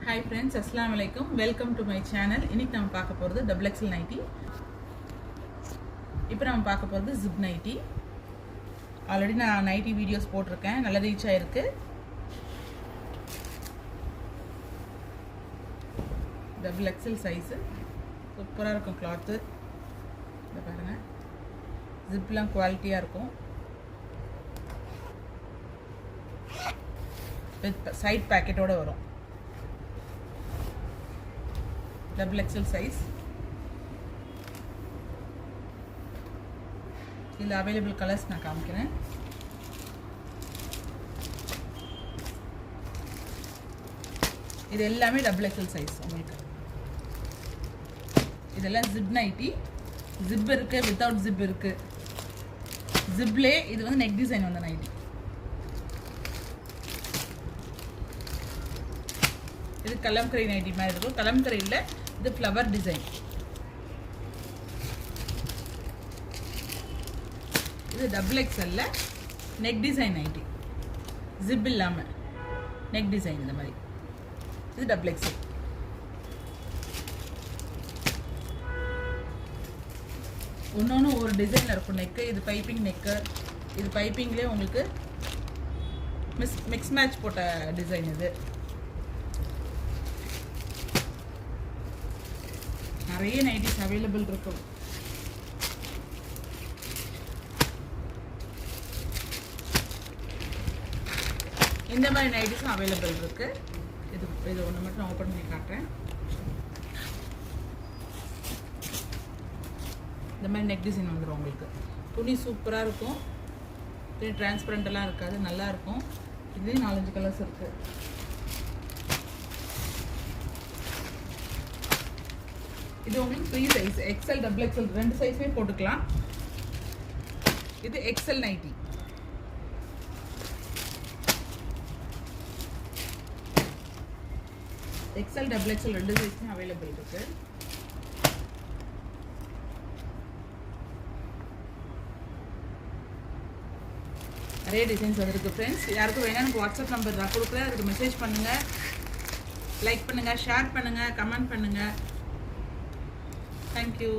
Hi friends, Assalamu alaikum. Welcome to my channel. இன்னைக்கு நம்ம பார்க்க போறது double XL நைட்டி. இப்போ நம்ம பார்க்க போறது zip நைட்டி. ஆல்ரெடி நான் நைட்டி வீடியோஸ் போட்டிருக்கேன். நல்ல ரீச் ஆயிருக்கு. double XL size. சூப்பரா இருக்கும் cloth. இத பாருங்க. zipலாம் குவாலிட்டியா இருக்கும். சைட் பாக்கெட்டோட வரும். double XL size. இதில் அவைலபிள் கலர்ஸ் நான் காமிக்கிறேன். இது எல்லாமே double XL சைஸ் உங்களுக்கு. இதெல்லாம் ஜிப் நைட்டி. ஜிப் இருக்கு, வித்தவுட் ஜிப் இருக்கு. ஜிப்லே இது வந்து நெக் டிசைன் வந்த நைட்டி. இது கலம்கரி நைட்டி மாதிரி இருக்கும். கலம்கரியில் இது ஃப்ளவர் டிசைன். இது double XL neck design nighty. Zip இல்லாமல் நெக் டிசைன் இந்த மாதிரி. இது double XL. ஒன்று ஒரு டிசைனில் இருக்கும் நெக்கு. இது பைப்பிங் நெக்கு. இது பைப்பிங்லேயே உங்களுக்கு மிக்ஸ் மேட்ச் போட்ட டிசைன். இது நிறைய நைட்டிஸ் அவைலபிள் இருக்கும். இந்த மாதிரி நைட்டிஸும் அவைலபிள் இருக்கு. இது ஒன்று மட்டும் நான் ஓப்பன் பண்ணி காட்டுறேன். இந்த மாதிரி நெக் டிசைன் வந்துடும் உங்களுக்கு. துணி சூப்பராக இருக்கும். துணி டிரான்ஸ்பரண்டெல்லாம் இருக்காது, நல்லா இருக்கும். இதுலேயும் 4-5 கலர்ஸ் இருக்கு. இது உங்களுக்கு free size. XL double XL ரெண்டு சைஸுமே போட்டுக்கலாம். இது XL nighty. XL double XL ரெண்டு சைஸுமே அவைலபிள் இருக்கு. நிறைய டிசைன்ஸ் வந்துருக்கு ஃப்ரெண்ட்ஸ். யாருக்கும் வேணா எனக்கு வாட்ஸ்அப் நம்பர் நான் கொடுக்குறேன். அதுக்கு மெசேஜ் பண்ணுங்கள், லைக் பண்ணுங்கள், ஷேர் பண்ணுங்கள், கமெண்ட் பண்ணுங்கள். Thank you.